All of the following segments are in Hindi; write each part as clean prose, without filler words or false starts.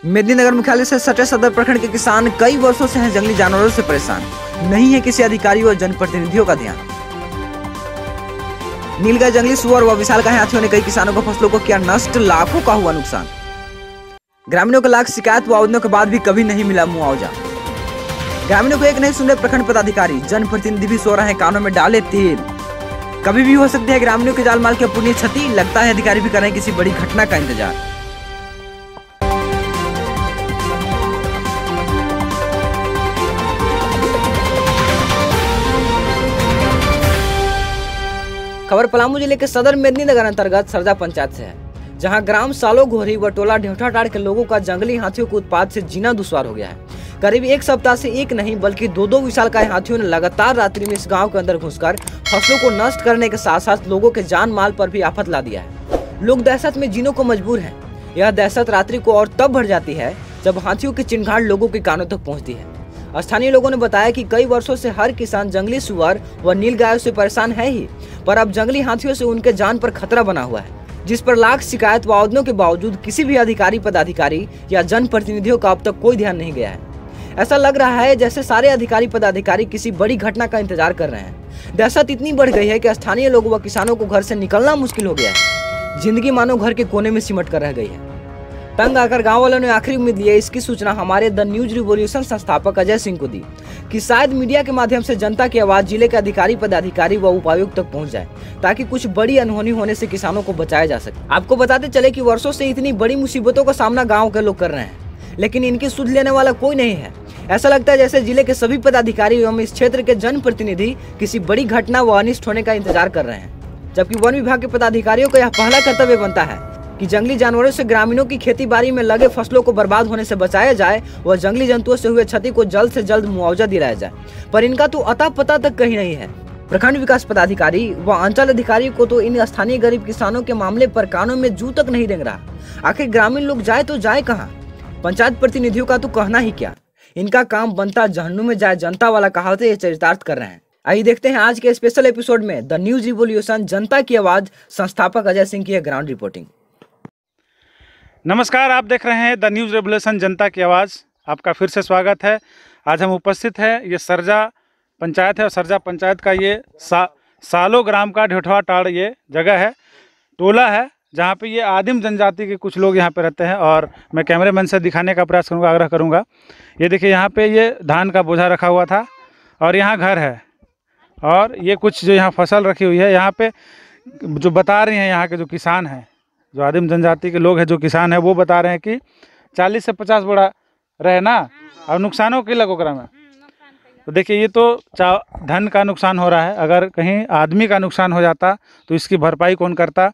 मेदिनीनगर मुख्यालय से सटे सदर प्रखंड के किसान कई वर्षों से हैं जंगली जानवरों से परेशान। नहीं है किसी अधिकारी व जनप्रतिनिधियों का ध्यान। नीलगाय, जंगली सुअर व विशालकाय हाथियों ने कई किसानों को फसलों को किया नष्ट, लाखों का हुआ नुकसान। ग्रामीणों के लाख शिकायत व आवेदनों के बाद भी कभी नहीं मिला मुआवजा। ग्रामीणों को एक नहीं सुन रहे प्रखंड पदाधिकारी, जनप्रतिनिधि भी सो रहे हैं कानों में डाले तेल। कभी भी हो सकती है ग्रामीणों के जालमाल की अपूर्णीय क्षति, लगता है अधिकारी भी कर रहे हैं किसी बड़ी घटना का इंतजार। खबर पलामू जिले के सदर मेदिनीनगर अंतर्गत सरजा पंचायत से है, जहां ग्राम सालो घोरी व टोला ढेवठाटाड़ के लोगों का जंगली हाथियों के उत्पात से जीना दुश्वार हो गया है। करीब एक सप्ताह से एक नहीं बल्कि दो विशालकाय हाथियों ने लगातार रात्रि में इस गांव के अंदर घुसकर फसलों को नष्ट करने के साथ साथ लोगों के जान माल पर भी आफत ला दिया है। लोग दहशत में जीने को मजबूर हैं। यह दहशत रात्रि को और तब बढ़ जाती है जब हाथियों की चिंगाड़ लोगों के कानों तक पहुँचती है। स्थानीय लोगों ने बताया कि कई वर्षों से हर किसान जंगली सुअर व नीलगायों से परेशान है ही, पर अब जंगली हाथियों से उनके जान पर खतरा बना हुआ है, जिस पर लाख शिकायत व आवेदनों के बावजूद किसी भी अधिकारी, पदाधिकारी या जनप्रतिनिधियों का अब तक कोई ध्यान नहीं गया है। ऐसा लग रहा है जैसे सारे अधिकारी, पदाधिकारी किसी बड़ी घटना का इंतजार कर रहे हैं। दहशत इतनी बढ़ गई है कि स्थानीय लोगों व किसानों को घर से निकलना मुश्किल हो गया है। जिंदगी मानो घर के कोने में सिमट कर रह गई है। तंग आकर गांव वालों ने आखिरी उम्मीद ली है। इसकी सूचना हमारे द न्यूज रिवॉल्यूशन संस्थापक अजय सिंह को दी कि शायद मीडिया के माध्यम से जनता की आवाज जिले के अधिकारी, पदाधिकारी व उपायुक्त तक पहुंच जाए, ताकि कुछ बड़ी अनहोनी होने से किसानों को बचाया जा सके। आपको बताते चले कि वर्षों से इतनी बड़ी मुसीबतों का सामना गाँव के लोग कर रहे हैं, लेकिन इनकी सुध लेने वाला कोई नहीं है। ऐसा लगता है जैसे जिले के सभी पदाधिकारी एवं इस क्षेत्र के जनप्रतिनिधि किसी बड़ी घटना व अनिष्ट होने का इंतजार कर रहे हैं, जबकि वन विभाग के पदाधिकारियों का यह पहला कर्तव्य बनता है कि जंगली जानवरों से ग्रामीणों की खेती बाड़ी में लगे फसलों को बर्बाद होने से बचाया जाए व जंगली जंतुओं से हुए क्षति को जल्द से जल्द मुआवजा दिलाया जाए, पर इनका तो अता पता तक कहीं नहीं है। प्रखंड विकास पदाधिकारी व अंचल अधिकारी को तो इन स्थानीय गरीब किसानों के मामले पर कानों में जू तक नहीं रेंग रहा। आखिर ग्रामीण लोग जाए तो जाए कहाँ? पंचायत प्रतिनिधियों का तो कहना ही क्या, इनका काम बनता जहन्नुम में जाए जनता वाला कहावतें ये चरितार्थ कर रहे हैं। आइए देखते हैं आज के स्पेशल एपिसोड में द न्यूज रिवॉल्यूशन जनता की आवाज संस्थापक अजय सिंह की ग्राउंड रिपोर्टिंग। नमस्कार, आप देख रहे हैं द न्यूज़ रेवोल्यूशन जनता की आवाज़। आपका फिर से स्वागत है। आज हम उपस्थित हैं, ये सरजा पंचायत है और सरजा पंचायत का ये सालो ग्राम का ढेवठाटाड़ ये जगह है, टोला है, जहाँ पे ये आदिम जनजाति के कुछ लोग यहाँ पे रहते हैं। और मैं कैमरेमैन से दिखाने का प्रयास करूँगा, आग्रह करूँगा। ये देखिए, यहाँ पे ये धान का बोझा रखा हुआ था और यहाँ घर है और ये कुछ जो यहाँ फसल रखी हुई है। यहाँ पे जो बता रही हैं यहाँ के जो किसान हैं, जो आदिम जनजाति के लोग हैं, जो किसान है, वो बता रहे हैं कि 40 से 50 बोरा रहे ना, और नुकसानों के लगों में। तो देखिए, ये तो धन का नुकसान हो रहा है। अगर कहीं आदमी का नुकसान हो जाता तो इसकी भरपाई कौन करता?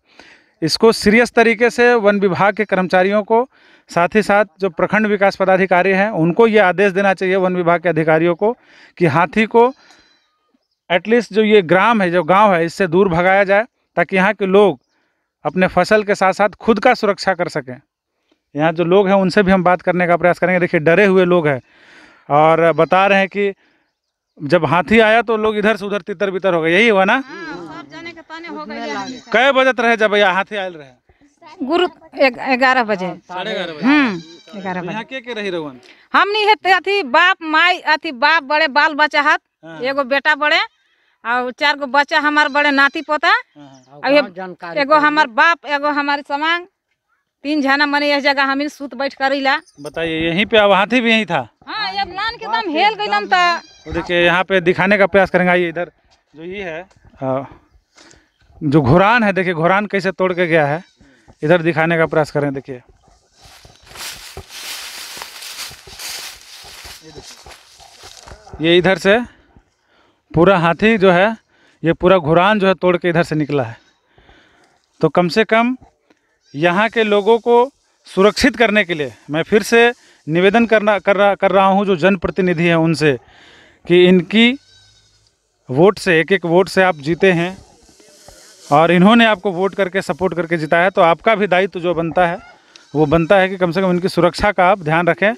इसको सीरियस तरीके से वन विभाग के कर्मचारियों को, साथ ही साथ जो प्रखंड विकास पदाधिकारी हैं, उनको ये आदेश देना चाहिए वन विभाग के अधिकारियों को कि हाथी को एटलीस्ट जो ये ग्राम है, जो गाँव है, इससे दूर भगाया जाए, ताकि यहाँ के लोग अपने फसल के साथ साथ खुद का सुरक्षा कर सकें। यहाँ जो लोग हैं उनसे भी हम बात करने का प्रयास करेंगे। देखिए, डरे हुए लोग हैं और बता रहे हैं कि जब हाथी आया तो लोग इधर से उधर तितर बितर हो गए। यही हुआ ना? कै बजत रहे जब यहाँ हाथी आयल रहे? गुरु 11 बजे, 11:30 बजे। 11 बजे। यहाँ के रही रहुन? हम नहीं है अथी बाप माई, अथी बाप बड़े बाल बच्चा हाथ, एगो बेटा बड़े और 4 गो बच्चा हमार बड़े नाती पोता, एगो हमार बाप, एगो हमारे समांग, 3 जना मने इस जगह हम सूत बैठ करीला। बताइए, यहीं पे अब हाथी भी यहीं था? हाँ, ये लान के दम हेल गइलम त। तो देखिए, यहाँ पे दिखाने का प्रयास करेंगे। आइए इधर, जो ये है जो घुरान है, देखिए घुरान कैसे तोड़ के गया है, इधर दिखाने का प्रयास करें। देखिए, ये इधर से पूरा हाथी जो है, ये पूरा घुरान जो है तोड़ के इधर से निकला है। तो कम से कम यहाँ के लोगों को सुरक्षित करने के लिए मैं फिर से निवेदन कर रहा हूँ जो जनप्रतिनिधि हैं उनसे, कि इनकी वोट से, एक वोट से आप जीते हैं और इन्होंने आपको वोट करके, सपोर्ट करके जिताया है, तो आपका भी दायित्व जो बनता है वो बनता है कि कम से कम इनकी सुरक्षा का आप ध्यान रखें।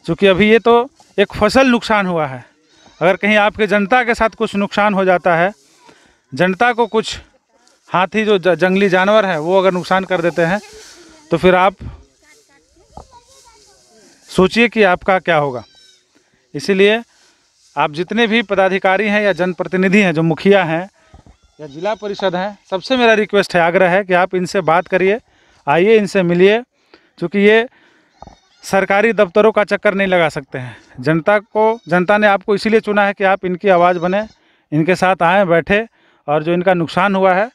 क्योंकि अभी ये तो एक फसल नुकसान हुआ है, अगर कहीं आपके जनता के साथ कुछ नुकसान हो जाता है, जनता को कुछ हाथी जो जंगली जानवर है वो अगर नुकसान कर देते हैं, तो फिर आप सोचिए कि आपका क्या होगा। इसीलिए आप जितने भी पदाधिकारी हैं या जनप्रतिनिधि हैं, जो मुखिया हैं या जिला परिषद हैं, सबसे मेरा रिक्वेस्ट है, आग्रह है कि आप इनसे बात करिए, आइए इनसे मिलिए, क्योंकि ये सरकारी दफ्तरों का चक्कर नहीं लगा सकते हैं। जनता ने आपको इसीलिए चुना है कि आप इनकी आवाज़ बने, इनके साथ आएँ, बैठे, और जो इनका नुकसान हुआ है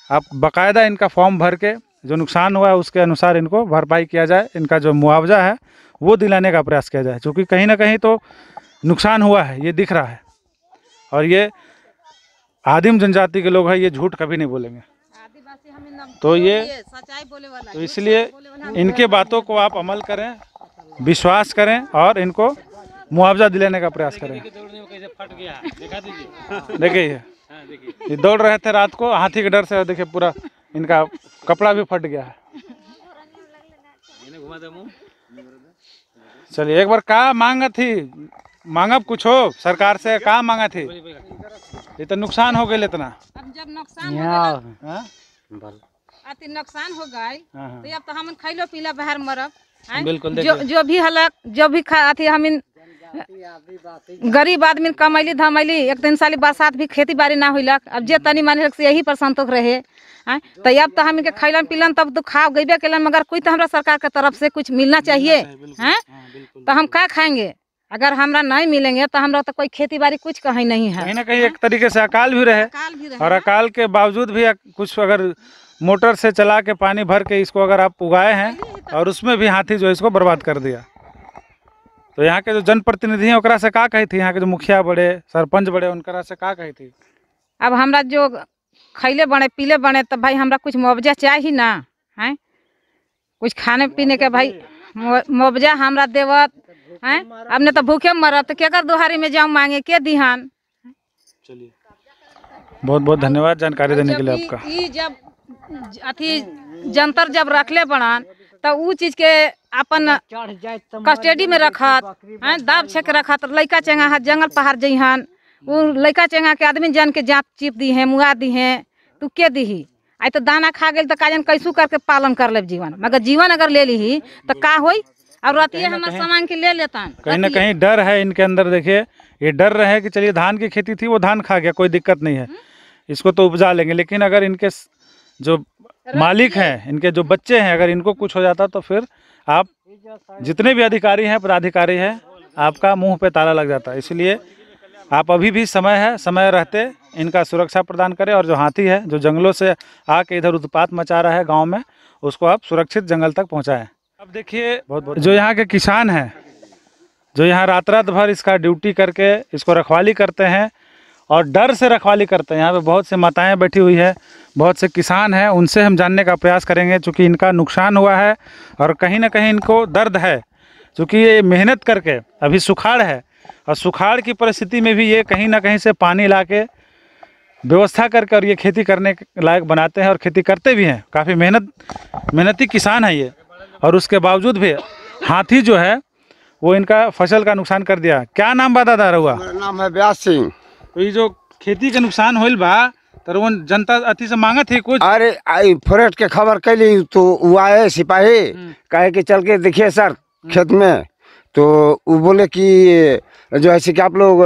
आप बाकायदा इनका फॉर्म भर के जो नुकसान हुआ है उसके अनुसार इनको भरपाई किया जाए, इनका जो मुआवजा है वो दिलाने का प्रयास किया जाए, क्योंकि कहीं ना कहीं तो नुकसान हुआ है, ये दिख रहा है। और ये आदिम जनजाति के लोग हैं, ये झूठ कभी नहीं बोलेंगे। तो ये तो इसलिए इनके बातों को आप अमल करें, विश्वास करें और इनको मुआवजा दिलाने का प्रयास करें। देखिए ये दौड़ रहे थे रात को हाथी के डर से, देखिए पूरा इनका कपड़ा भी फट गया है। चलिए एक बार का मांगा थी, मांगब कुछ हो सरकार से, का मांगा थी? ये तो नुकसान हो गए इतना। अब जब नुकसान हो गए तो अब तो हम खैलो पीला बाहर मरब। बिल्कुल जो भी हलक, जो भी अथी हम गरीब आदमी कमैली धमैली, एक दिन साली बरसात भी खेती बाड़ी ना हुई। अब जे तनी मानी से यही पर संतोष रहे तो अब तो हम इनके खैलन पीलन तब तो खा गईबे केलन, मगर कोई तो हमरा सरकार के तरफ से कुछ मिलना चाहिए हैं। तो हम क्या खाएंगे? अगर हमरा नहीं मिलेंगे तो हमरा तो कोई खेती बाड़ी कुछ कहीं नहीं है। कहीं ना कहीं एक तरीके से अकाल भी रहे, और अकाल के बावजूद भी कुछ अगर मोटर से चला के पानी भर के इसको अगर आप उगाए हैं और उसमें भी हाथी जो इसको बर्बाद कर दिया, तो यहाँ के जो जनप्रतिनिधि हैं ओकरा से का कही थी? यहाँ के जो मुखिया बड़े, सरपंच बड़े, उनकरा से का कही थी? अब हमरा जो खैले बने पीले बने तो भाई हमरा कुछ मुआवजा चाहिए ना है, कुछ खाने पीने के भाई मुआवजा हमरा देवत है। अब ने तो भूखे मरत तो क्या कर दोहारी में जाऊँ मांगे, के दिहान। चलिए बहुत बहुत धन्यवाद जानकारी देने के लिए आपका। जब अथी जंतर जब रखले बड़ान तो उ चीज के अपन कस्टडी में रखत हैं, दाब छेक रखत। लइका चेंगा हाथ जंगल पहाड़ जइहन, वो लइका चेंगा के आदमी जान के जात चिप दी है, मुआ दी है, तू के दी आई तो दाना खा गई तो काजन कैसू करके पालन कर ले जीवन। मगर जीवन अगर ले ली तो का होई? और रतिये हमारे सामान के ले लेता। कहीं ना कहीं डर है इनके अंदर। देखिए ये डर रहे कि चलिए धान की खेती थी वो धान खा गया, कोई दिक्कत नहीं है, इसको तो उपजा लेंगे। लेकिन अगर इनके जो मालिक हैं, इनके जो बच्चे हैं, अगर इनको कुछ हो जाता तो फिर आप जितने भी अधिकारी हैं, पदाधिकारी हैं, आपका मुंह पे ताला लग जाता है। इसलिए आप अभी भी समय है, समय रहते इनका सुरक्षा प्रदान करें, और जो हाथी है जो जंगलों से आके इधर उत्पात मचा रहा है गांव में, उसको आप सुरक्षित जंगल तक पहुंचाएं। अब देखिए जो यहाँ के किसान हैं, जो यहाँ रात रात भर इसका ड्यूटी करके इसको रखवाली करते हैं और डर से रखवाली करते हैं। यहाँ पे बहुत से माताएं बैठी हुई है, बहुत से किसान हैं, उनसे हम जानने का प्रयास करेंगे, चूँकि इनका नुकसान हुआ है और कहीं ना कहीं इनको दर्द है, चूँकि ये मेहनत करके, अभी सुखाड़ है और सुखाड़ की परिस्थिति में भी ये कहीं ना कहीं से पानी ला के व्यवस्था करके और ये खेती करने लायक बनाते हैं और खेती करते भी हैं। काफ़ी मेहनती किसान है ये, और उसके बावजूद भी हाथी जो है वो इनका फसल का नुकसान कर दिया। क्या नाम बता दादा हुआ? मेरा नाम है व्यास सिंह। तो ये जो खेती का नुकसान होल बा तो वो जनता अति से मांगा थी कुछ? अरे फॉरेस्ट के खबर कैली तो वो आए सिपाही, कहे कि चल के देखिए सर खेत में, तो वो बोले कि जो ऐसे कि आप लोग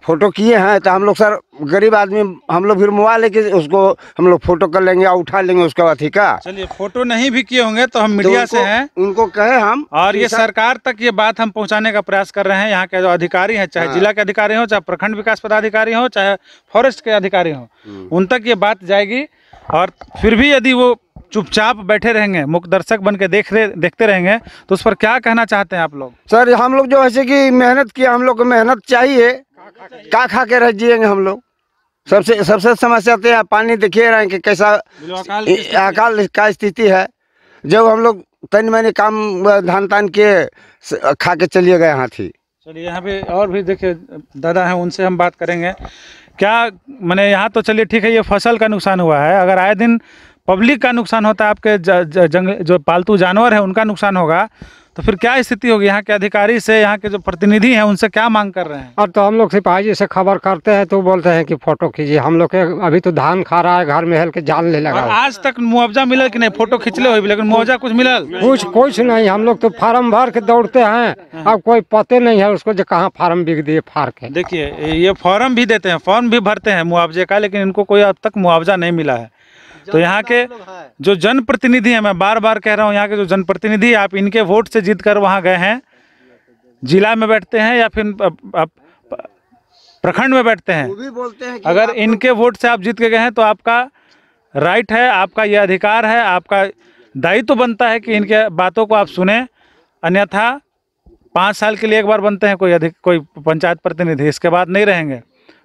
फोटो किए हैं, तो हम लोग सर गरीब आदमी, हम लोग फिर मोबाइल लेके उसको हम लोग फोटो कर लेंगे और उठा लेंगे उसका अथी का। चलिए फोटो नहीं भी किए होंगे तो हम मीडिया से हैं, उनको कहे हम, और ये सरकार तक ये बात हम पहुंचाने का प्रयास कर रहे हैं। यहाँ के जो अधिकारी हैं, चाहे जिला के अधिकारी हो, चाहे प्रखंड विकास पदाधिकारी हो, चाहे फॉरेस्ट के अधिकारी हो, उन तक ये बात जाएगी। और फिर भी यदि वो चुपचाप बैठे रहेंगे, मुख्य दर्शक बन के देखते रहेंगे, तो उस पर क्या कहना चाहते हैं आप लोग? सर हम लोग जो ऐसे कि मेहनत किया, हम लोग को मेहनत चाहिए, का खा के रह जिएंगे हम लोग। सबसे समस्या तो है, पानी देखिए रहे हैं कि कैसा अकाल का स्थिति है। जब हम लोग तन मैंने काम धान तान के खा के चलिए गए हाथी। चलिए यहाँ पे और भी देखिए दादा हैं, उनसे हम बात करेंगे। क्या मैंने यहाँ तो चलिए ठीक है, ये फसल का नुकसान हुआ है, अगर आए दिन पब्लिक का नुकसान होता है, आपके जो पालतू जानवर है उनका नुकसान होगा, तो फिर क्या स्थिति होगी यहाँ के अधिकारी से, यहाँ के जो प्रतिनिधि हैं उनसे क्या मांग कर रहे हैं? और तो हम लोग सिपाही जी से खबर करते हैं तो बोलते हैं कि फोटो खींचिए। हम लोग के अभी तो धान खा रहा है, घर में हेल के जानने लगा। और आज तक मुआवजा मिला कि नहीं? फोटो खिंचले हुए लेकिन मुआवजा कुछ मिला? कुछ नहीं। हम लोग तो फार्म भर के दौड़ते हैं, अब कोई पते नहीं है उसको जो कहाँ फार्म बिक दिए फाड़ के। देखिए ये फॉर्म भी देते हैं, फॉर्म भी भरते हैं मुआवजे का, लेकिन इनको कोई अब तक मुआवजा नहीं मिला है। तो यहाँ के जो जनप्रतिनिधि हैं, मैं बार बार कह रहा हूँ, यहाँ के जो जनप्रतिनिधि, आप इनके वोट से जीत कर वहाँ गए हैं, जिला में बैठते हैं या फिर प्रखंड में बैठते हैं, वो भी बोलते हैं कि अगर इनके वोट से आप जीत के गए हैं तो आपका राइट है, आपका ये अधिकार है, आपका दायित्व तो बनता है कि इनके बातों को आप सुने। अन्यथा 5 साल के लिए एक बार बनते हैं कोई पंचायत प्रतिनिधि, इसके बाद नहीं रहेंगे।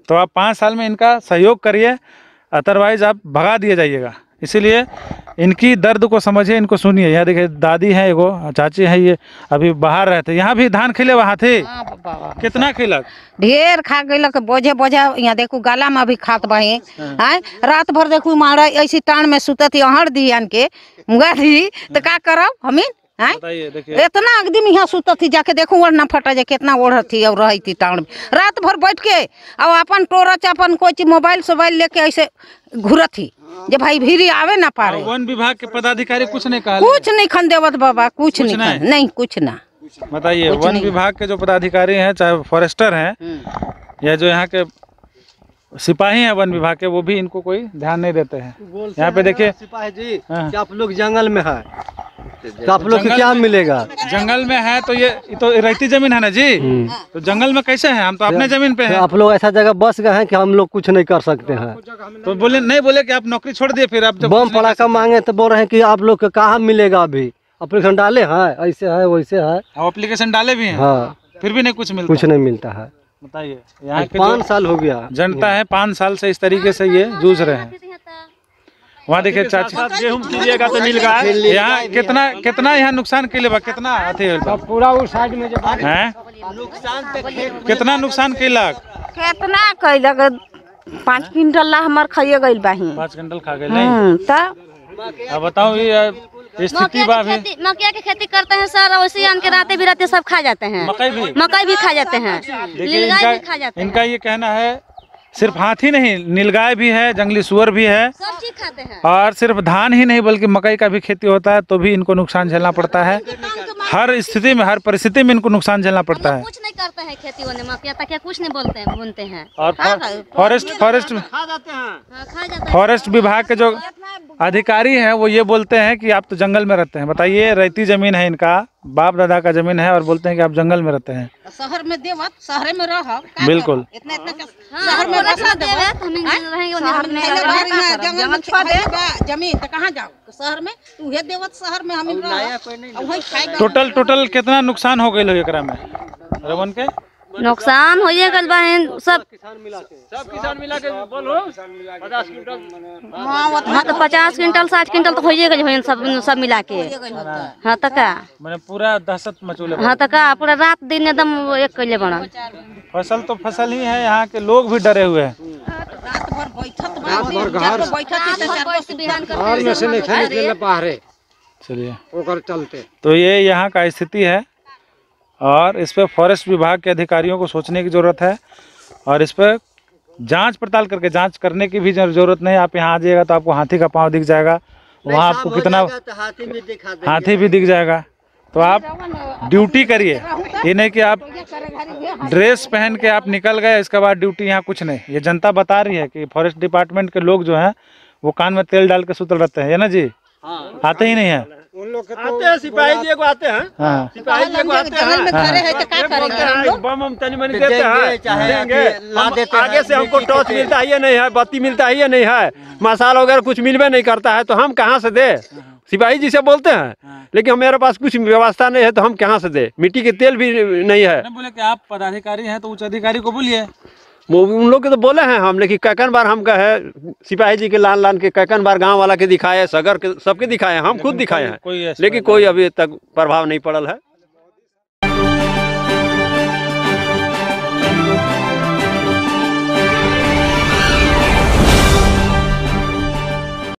तो आप 5 साल में इनका सहयोग करिए, अदरवाइज आप भगा दिए जाइएगा। इसीलिए इनकी दर्द को समझिए, इनको सुनिए। यहाँ देखिए दादी है, एगो चाची है, ये अभी बाहर रहते। यहाँ भी धान खिले वहाँ थे? कितना खिलक? ढेर खा गइलक, बोझे बोझे। यहाँ देखू गाला में भी खात बहे। रात भर देखू मारा ऐसी टाण में सुतत हड़ दी आन के मुगा दी तो का करब हमीन? बताइए, देखिए इतना एकदम यहाँ सुतत थी, जाके देखू और ना फटा जाए कितना ओढ़त थी और रही थी टाण में रात भर बैठ के। और अपन टोरच अपन कोई चीज मोबाइल सोबाइल लेके ऐसे घूरत थी जब भाई भीरी आवे ना पारे। वन विभाग के पदाधिकारी कुछ नहीं कहा? कुछ नहीं खन देवत बाबा, कुछ नहीं कुछ ना। बताइए, वन विभाग के जो पदाधिकारी हैं, चाहे फॉरेस्टर हैं या जो यहाँ के सिपाही हैं वन विभाग के, वो भी इनको कोई ध्यान नहीं देते हैं। यहाँ पे देखिए सिपाही जी, क्या आप लोग जंगल में है तो आप लोग को क्या मिलेगा? जंगल में है तो ये तो रहती जमीन है ना जी, तो जंगल में कैसे हैं? हम तो अपने जमीन पे हैं। आप लोग ऐसा जगह बस गए हैं कि हम लोग कुछ नहीं कर सकते हैं। तो बोले कि आप नौकरी छोड़ दिए, फिर आप जब बम पड़ाका मांगे तो बोल रहे हैं कि आप लोग को कहाँ मिलेगा? अभी एप्लीकेशन डाले हैं, ऐसे है वैसे है। एप्लीकेशन डाले भी हैं, हाँ, फिर भी नहीं कुछ मिलता? कुछ नहीं मिलता है। बताइए, यहाँ 5 साल हो गया जनता है, 5 साल से इस तरीके से ये जूझ रहे हैं। वहाँ देखिए चाची, गेहूँ कीजिएगा तो नील गाय। यहाँ कितना यहाँ नुकसान के लिए कितना अथी पूरा उस साइड में है, कितना नुकसान कैलक? कितना कैलक? 5 क्विंटल ला हमार खाइए गइल बाही। 5 क्विंटल खा गए नहीं? अब बताओ ये स्थिति बा। मकई की खेती करते हैं सर, वैसे आन के राते भी रहते सब खा जाते हैं। मकई भी खा जाते हैं, नीलगाय भी खा जाते हैं। इनका ये कहना है सिर्फ हाथी नहीं, नीलगाय भी है, जंगली सुअर भी है, सब चीज खाते हैं। और सिर्फ धान ही नहीं बल्कि मकई का भी खेती होता है, तो भी इनको नुकसान झेलना पड़ता है। हर स्थिति में, हर परिस्थिति में इनको नुकसान झेलना पड़ता है। कुछ नहीं करते हैं खेती वाले, मकई तक कुछ नहीं बोलते हैं। और फॉरेस्ट विभाग के जो अधिकारी हैं वो ये बोलते हैं कि आप तो जंगल में रहते हैं। बताइए, रहती जमीन है इनका, बाप दादा का जमीन है, और बोलते हैं कि आप जंगल में रहते हैं। शहर में देवत, शहर में रह बिल्कुल। शहर में जमीन तो कहाँ जाओ? शहर में उहे देवत, शहर में हम टोटल कितना नुकसान हो गए एकरा में रवन के? नुकसान हो गल बा सब किसान मिला के बोलो 50 क्विंटल। हाँ तो 50 क्विंटल 60 क्विंटल तो हो गए सब मिला के। हाँ तो का मैंने पूरा दहशत मचोले। हाँ तो का पूरा रात दिन एकदम एक कैले बना। फसल तो फसल ही है, यहाँ के लोग भी डरे हुए हैं। चलिए चलते तो ये यहाँ का स्थिति है, और इस पर फॉरेस्ट विभाग के अधिकारियों को सोचने की ज़रूरत है, और इस पर जांच पड़ताल करके जांच करने की भी ज़रूरत नहीं। आप यहाँ आ जाइएगा तो आपको हाथी का पाँव दिख जाएगा, वहाँ आपको कितना हाथी भी दिख जाएगा। तो आप ड्यूटी करिए, ये नहीं कि आप ड्रेस पहन के आप निकल गए इसके बाद ड्यूटी यहाँ कुछ नहीं। ये जनता बता रही है कि फॉरेस्ट डिपार्टमेंट के लोग जो हैं वो कान में तेल डाल के सुतल रहते हैं, है ना जी? आते ही नहीं है उन लोग आते हैं, सिपाही जी को आते हैं। हाँ, सिपाही जी को आते हैं, बम हम तनी मनी देते हैं, देंगे। आगे से हमको टॉर्च मिलता ही नहीं है, बत्ती मिलता ही नहीं है, मसाला वगैरह कुछ मिलवे नहीं करता है, तो हम कहाँ से दे? सिपाही जी से बोलते हैं, लेकिन हमारे पास कुछ व्यवस्था नहीं है तो हम कहाँ से दे? मिट्टी के तेल भी नहीं है। बोले कि आप पदाधिकारी हैं तो उच्च अधिकारी को बोलिए। वो उन लोग के तो बोले हैं हम, लेकिन कैकन बार हम कहे सिपाही जी के लान के कैकन बार गांव वाला के दिखाए, सगर के सबके दिखाए, हम खुद दिखाए हैं, लेकिन कोई अभी तक प्रभाव नहीं पड़ल है।